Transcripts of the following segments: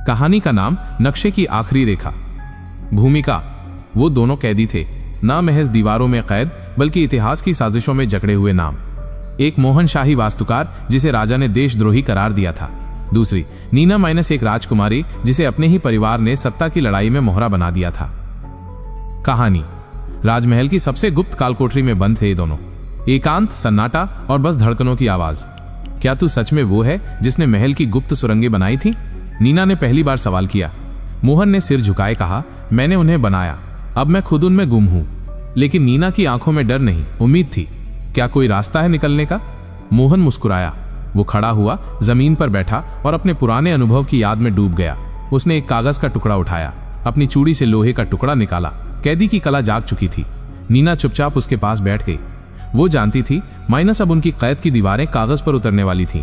कहानी का नाम नक्शे की आखिरी रेखा। भूमिका, वो दोनों कैदी थे, ना महज दीवारों में कैद बल्कि इतिहास की साजिशों में जकड़े हुए नाम। एक मोहन शाही वास्तुकार जिसे राजा ने देशद्रोही करार दिया था, दूसरी नीना माइनस एक राजकुमारी जिसे अपने ही परिवार ने सत्ता की लड़ाई में मोहरा बना दिया था। कहानी, राजमहल की सबसे गुप्त कालकोठरी में बंद थे ये दोनों। एकांत, सन्नाटा और बस धड़कनों की आवाज। क्या तू सच में वो है जिसने महल की गुप्त सुरंगें बनाई थी? नीना ने पहली बार सवाल किया। मोहन ने सिर झुकाए कहा, मैंने उन्हें बनाया, अब मैं खुद उनमें गुम हूं। लेकिन नीना की आंखों में डर नहीं, उम्मीद थी। क्या कोई रास्ता है निकलने का? मोहन मुस्कुराया। वो खड़ा हुआ, जमीन पर बैठा और अपने पुराने अनुभव की याद में डूब गया। उसने एक कागज का टुकड़ा उठाया, अपनी चूड़ी से लोहे का टुकड़ा निकाला। कैदी की कला जाग चुकी थी। नीना चुपचाप उसके पास बैठ गई। वो जानती थी माइनस अब उनकी कैद की दीवारें कागज पर उतरने वाली थीं।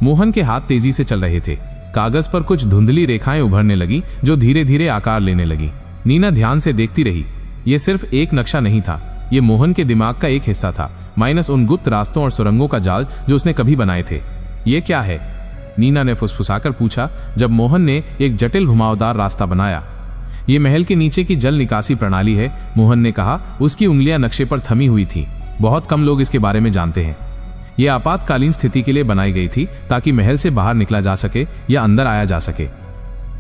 मोहन के हाथ तेजी से चल रहे थे। कागज पर कुछ धुंधली रेखाएं उभरने लगी जो धीरे धीरे आकार लेने लगी। नीना ध्यान से देखती रही। ये सिर्फ एक नक्शा नहीं था, ये मोहन के दिमाग का एक हिस्सा था, माइनस उन गुप्त रास्तों और सुरंगों का जाल जो उसने कभी बनाए थे। ये क्या है? नीना ने फुसफुसाकर पूछा जब मोहन ने एक जटिल घुमावदार रास्ता बनाया। ये महल के नीचे की जल निकासी प्रणाली है, मोहन ने कहा। उसकी उंगलियां नक्शे पर थमी हुई थी। बहुत कम लोग इसके बारे में जानते हैं। यह आपातकालीन स्थिति के लिए बनाई गई थी ताकि महल से बाहर निकला जा सके या अंदर आया जा सके।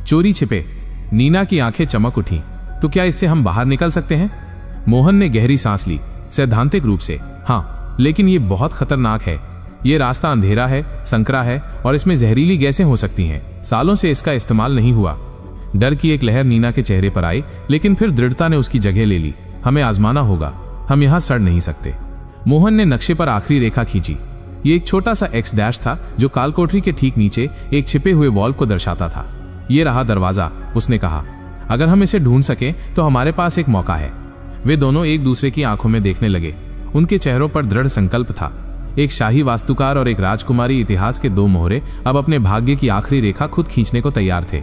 चोरी छिपे। नीना की आंखें चमक उठी। तो क्या इससे हम बाहर निकल सकते हैं? मोहन ने गहरी सांस ली। सैद्धांतिक रूप से हाँ, लेकिन यह बहुत खतरनाक है। यह रास्ता अंधेरा है, संकरा है और इसमें जहरीली गैसें हो सकती हैं। सालों से इसका इस्तेमाल नहीं हुआ। डर की एक लहर नीना के चेहरे पर आई, लेकिन फिर दृढ़ता ने उसकी जगह ले ली। हमें आजमाना होगा, हम यहां सड़ नहीं सकते। मोहन ने नक्शे पर आखिरी रेखा खींची। ये एक छोटा सा एक्स डैश था जो कालकोठरी के ठीक नीचे एक छिपे हुए वॉल्व को दर्शाता था। ये रहा दरवाजा, उसने कहा। अगर हम इसे ढूंढ सकें तो हमारे पास एक मौका है। वे दोनों एक दूसरे की आंखों में देखने लगे। उनके चेहरों पर दृढ़ संकल्प था। एक शाही वास्तुकार और एक राजकुमारी इतिहास के दो मोहरे अब अपने भाग्य की आखिरी रेखा खुद खींचने को तैयार थे।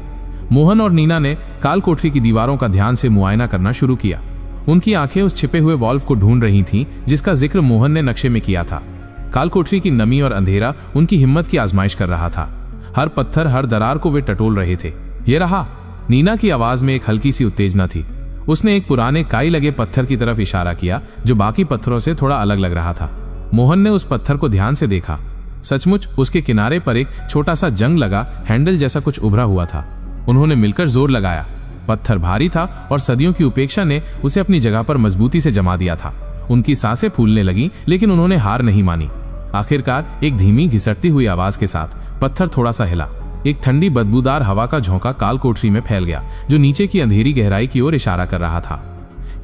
मोहन और नीना ने कालकोठरी की दीवारों का ध्यान से मुआयना करना शुरू किया। उनकी आंखें उस छिपे हुए वॉल्व को ढूंढ रही थीं जिसका जिक्र मोहन ने नक्शे में किया था। कालकोठरी की नमी और अंधेरा उनकी हिम्मत की आजमाइश कर रहा था। हर पत्थर, हर दरार को वे टटोल रहे थे। ये रहा। नीना की आवाज में एक हल्की सी उत्तेजना थी। उसने एक पुराने काई लगे पत्थर की तरफ इशारा किया जो बाकी पत्थरों से थोड़ा अलग लग रहा था। मोहन ने उस पत्थर को ध्यान से देखा। सचमुच उसके किनारे पर एक छोटा सा जंग लगा हैंडल जैसा कुछ उभरा हुआ था। उन्होंने मिलकर जोर लगाया। पत्थर भारी था और सदियों की उपेक्षा ने उसे अपनी जगह पर मजबूती से जमा दिया था। उनकी सांसें फूलने लगीं, लेकिन उन्होंने हार नहीं मानी। आखिरकार एक धीमी घिसटती हुई आवाज के साथ पत्थर थोड़ा सा हिला। एक ठंडी बदबूदार हवा का झोंका कालकोठरी में फैल गया जो नीचे की अंधेरी गहराई की ओर इशारा कर रहा था।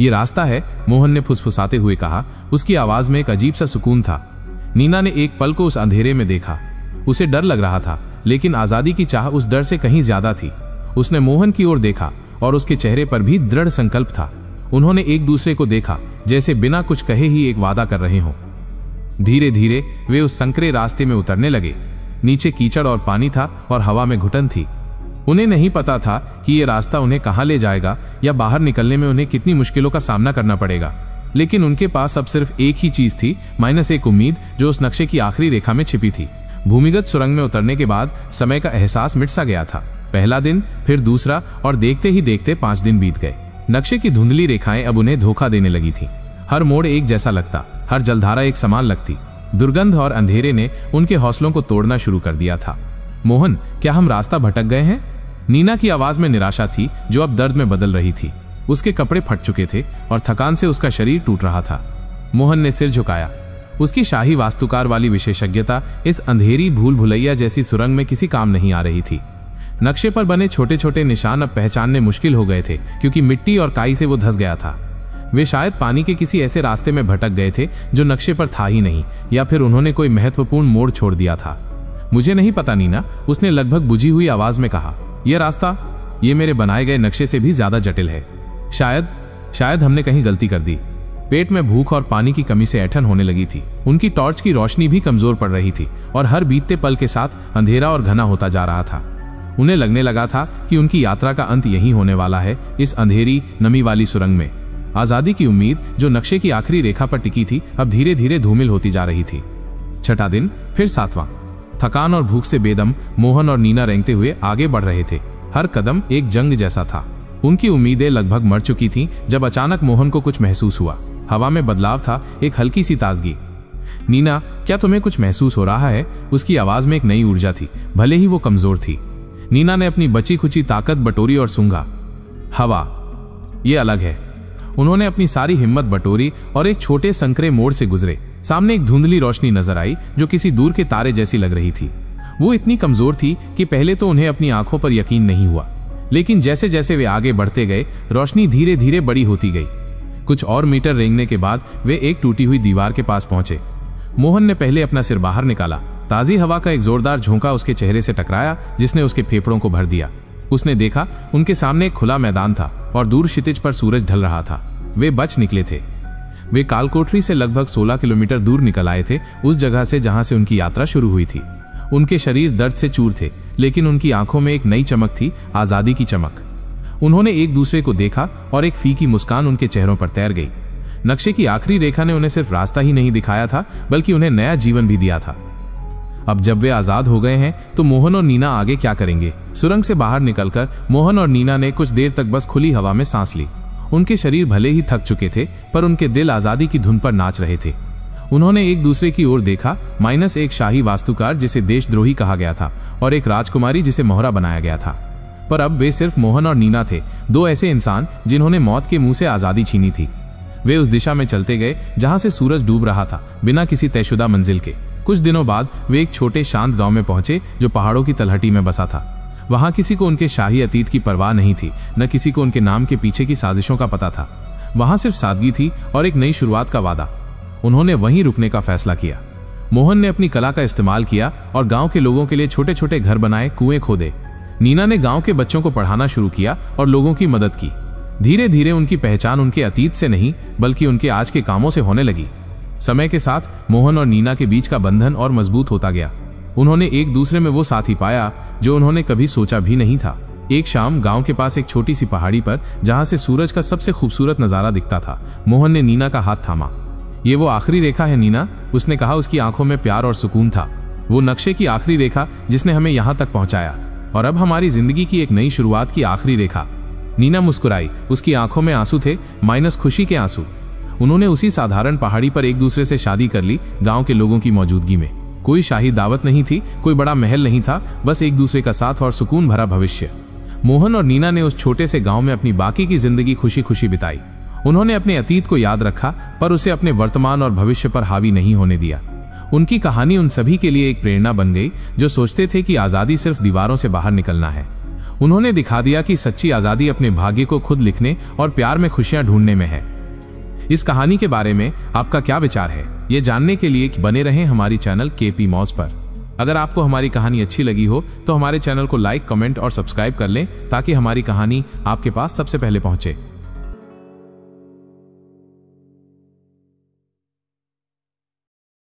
ये रास्ता है, मोहन ने फुसफुसाते हुए कहा। उसकी आवाज में एक अजीब सा सुकून था। नीना ने एक पल को उस अंधेरे में देखा। उसे डर लग रहा था, लेकिन आजादी की चाह उस डर से कहीं ज्यादा थी। उसने मोहन की ओर देखा और उसके चेहरे पर भी दृढ़ संकल्प था। उन्होंने एक दूसरे को देखा जैसे बिना कुछ कहे ही एक वादा कर रहे हों। धीरे धीरे वे उस संकरे रास्ते में उतरने लगे। नीचे कीचड़ और पानी था और हवा में घुटन थी। उन्हें नहीं पता था कि यह रास्ता उन्हें कहां ले जाएगा या बाहर निकलने में उन्हें कितनी मुश्किलों का सामना करना पड़ेगा। लेकिन उनके पास अब सिर्फ एक ही चीज थी, माइनस एक उम्मीद जो उस नक्शे की आखिरी रेखा में छिपी थी। भूमिगत सुरंग में उतरने के बाद समय का एहसास मिट सा गया था। पहला दिन, फिर दूसरा और देखते ही देखते 5 दिन बीत गए। नक्शे की धुंधली रेखाएं अब उन्हें धोखा देने लगी थी। हर मोड़ एक जैसा लगता, हर जलधारा एक समान लगती। दुर्गंध और अंधेरे ने उनके हौसलों को तोड़ना शुरू कर दिया था। मोहन, क्या हम रास्ता भटक गए हैं? नीना की आवाज में निराशा थी जो अब दर्द में बदल रही थी। उसके कपड़े फट चुके थे और थकान से उसका शरीर टूट रहा था। मोहन ने सिर झुकाया। उसकी शाही वास्तुकार वाली विशेषज्ञता इस अंधेरी भूल भुलैया जैसी सुरंग में किसी काम नहीं आ रही थी। नक्शे पर बने छोटे छोटे निशान अब पहचानने मुश्किल हो गए थे क्योंकि मिट्टी और काई से वो धंस गया था। वे शायद पानी के किसी ऐसे रास्ते में भटक गए थे जो नक्शे पर था ही नहीं, या फिर उन्होंने कोई महत्वपूर्ण मोड़ छोड़ दिया था। मुझे नहीं पता नीना, उसने लगभग बुझी हुई आवाज में कहा। यह रास्ता, ये मेरे बनाए गए नक्शे से भी ज्यादा जटिल है। शायद हमने कहीं गलती कर दी। पेट में भूख और पानी की कमी से ऐंठन होने लगी थी। उनकी टॉर्च की रोशनी भी कमजोर पड़ रही थी और हर बीतते पल के साथ अंधेरा और घना होता जा रहा था। उन्हें लगने लगा था कि उनकी यात्रा का अंत यहीं होने वाला है, इस अंधेरी नमी वाली सुरंग में। आजादी की उम्मीद जो नक्शे की आखिरी रेखा पर टिकी थी अब धीरे धीरे धूमिल होती जा रही थी। 6वां दिन, फिर 7वां। थकान और भूख से बेदम मोहन और नीना रेंगते हुए आगे बढ़ रहे थे। हर कदम एक जंग जैसा था। उनकी उम्मीदें लगभग मर चुकी थीं जब अचानक मोहन को कुछ महसूस हुआ। हवा में बदलाव था, एक हल्की सी ताजगी। नीना, क्या तुम्हें कुछ महसूस हो रहा है? उसकी आवाज में एक नई ऊर्जा थी, भले ही वो कमजोर थी। नीना ने अपनी बची खुची ताकत बटोरी और सूंघा। हवा, ये अलग है। उन्होंने अपनी सारी हिम्मत बटोरी और एक छोटे संकरे मोड़ से गुजरे। सामने एक धुंधली रोशनी नजर आई जो किसी दूर के तारे जैसी लग रही थी। वो इतनी कमजोर थी कि पहले तो उन्हें अपनी आंखों पर यकीन नहीं हुआ, लेकिन जैसे जैसे वे आगे बढ़ते गए रोशनी धीरे धीरे बड़ी होती गई। कुछ और मीटर रेंगने के बाद वे एक टूटी हुई दीवार के पास पहुंचे। मोहन ने पहले अपना सिर बाहर निकाला। ताजी हवा का एक जोरदार झोंका उसके चेहरे से टकराया जिसने उसके फेफड़ों को भर दिया। उसने देखा उनके सामने एक खुला मैदान था और दूर क्षितिज पर सूरज ढल रहा था। वे बच निकले थे। वे कालकोठरी से लगभग 16 किलोमीटर दूर निकल आए थे, उस जगह से जहां से उनकी यात्रा शुरू हुई थी। उनके शरीर दर्द से चूर थे, लेकिन उनकी आंखों में एक नई चमक थी, आजादी की चमक। उन्होंने एक दूसरे को देखा और एक फीकी मुस्कान उनके चेहरों पर तैर गई। नक्शे की आखिरी रेखा ने उन्हें सिर्फ रास्ता ही नहीं दिखाया था, बल्कि उन्हें नया जीवन भी दिया था। अब जब वे आजाद हो गए हैं तो मोहन और नीना आगे क्या करेंगे? सुरंग से बाहर निकलकर मोहन और नीना ने कुछ देर तक बस खुली हवा में सांस ली। उनके शरीर भले ही थक चुके थे, पर उनके दिल आजादी की धुन पर नाच रहे थे। उन्होंने एक दूसरे की ओर देखा, माइनस एक शाही वास्तुकार जिसे देशद्रोही कहा गया था और एक राजकुमारी जिसे मोहरा बनाया गया था। पर अब वे सिर्फ मोहन और नीना थे, दो ऐसे इंसान जिन्होंने मौत के मुंह से आजादी छीनी थी। वे उस दिशा में चलते गए जहां से सूरज डूब रहा था, बिना किसी तयशुदा मंजिल के। कुछ दिनों बाद वे एक छोटे शांत गांव में पहुंचे जो पहाड़ों की तलहटी में बसा था। वहां किसी को उनके शाही अतीत की परवाह नहीं थी, न किसी को उनके नाम के पीछे की साजिशों का पता था। वहां सिर्फ सादगी थी और एक नई शुरुआत का वादा। उन्होंने वहीं रुकने का फैसला किया। मोहन ने अपनी कला का इस्तेमाल किया और गांव के लोगों के लिए छोटे छोटे घर बनाए, कुएं खोदे। नीना ने गांव के बच्चों को पढ़ाना शुरू किया और लोगों की मदद की। धीरे धीरे उनकी पहचान उनके अतीत से नहीं, बल्कि उनके आज के कामों से होने लगी। समय के साथ मोहन और नीना के बीच का बंधन और मजबूत होता गया। उन्होंने एक दूसरे में वो साथी पाया जो उन्होंने कभी सोचा भी नहीं था। एक शाम गांव के पास एक छोटी सी पहाड़ी पर, जहां से सूरज का सबसे खूबसूरत नजारा दिखता था, मोहन ने नीना का हाथ थामा। ये वो आखिरी रेखा है नीना, उसने कहा। उसकी आंखों में प्यार और सुकून था। वो नक्शे की आखिरी रेखा जिसने हमें यहाँ तक पहुंचाया, और अब हमारी जिंदगी की एक नई शुरुआत की आखिरी रेखा। नीना मुस्कुराई। उसकी आंखों में आंसू थे, माइनस खुशी के आंसू। उन्होंने उसी साधारण पहाड़ी पर एक दूसरे से शादी कर ली, गांव के लोगों की मौजूदगी में। कोई शाही दावत नहीं थी, कोई बड़ा महल नहीं था, बस एक दूसरे का साथ और सुकून भरा भविष्य। मोहन और नीना ने उस छोटे से गांव में अपनी बाकी की जिंदगी खुशी खुशी बिताई। उन्होंने अपने अतीत को याद रखा, पर उसे अपने वर्तमान और भविष्य पर हावी नहीं होने दिया। उनकी कहानी उन सभी के लिए एक प्रेरणा बन गई जो सोचते थे कि आजादी सिर्फ दीवारों से बाहर निकलना है। उन्होंने दिखा दिया कि सच्ची आजादी अपने भाग्य को खुद लिखने और प्यार में खुशियां ढूंढने में है। इस कहानी के बारे में आपका क्या विचार है, ये जानने के लिए बने रहें हमारी चैनल केपी मॉज पर। अगर आपको हमारी कहानी अच्छी लगी हो तो हमारे चैनल को लाइक, कमेंट और सब्सक्राइब कर लें, ताकि हमारी कहानी आपके पास सबसे पहले पहुंचे।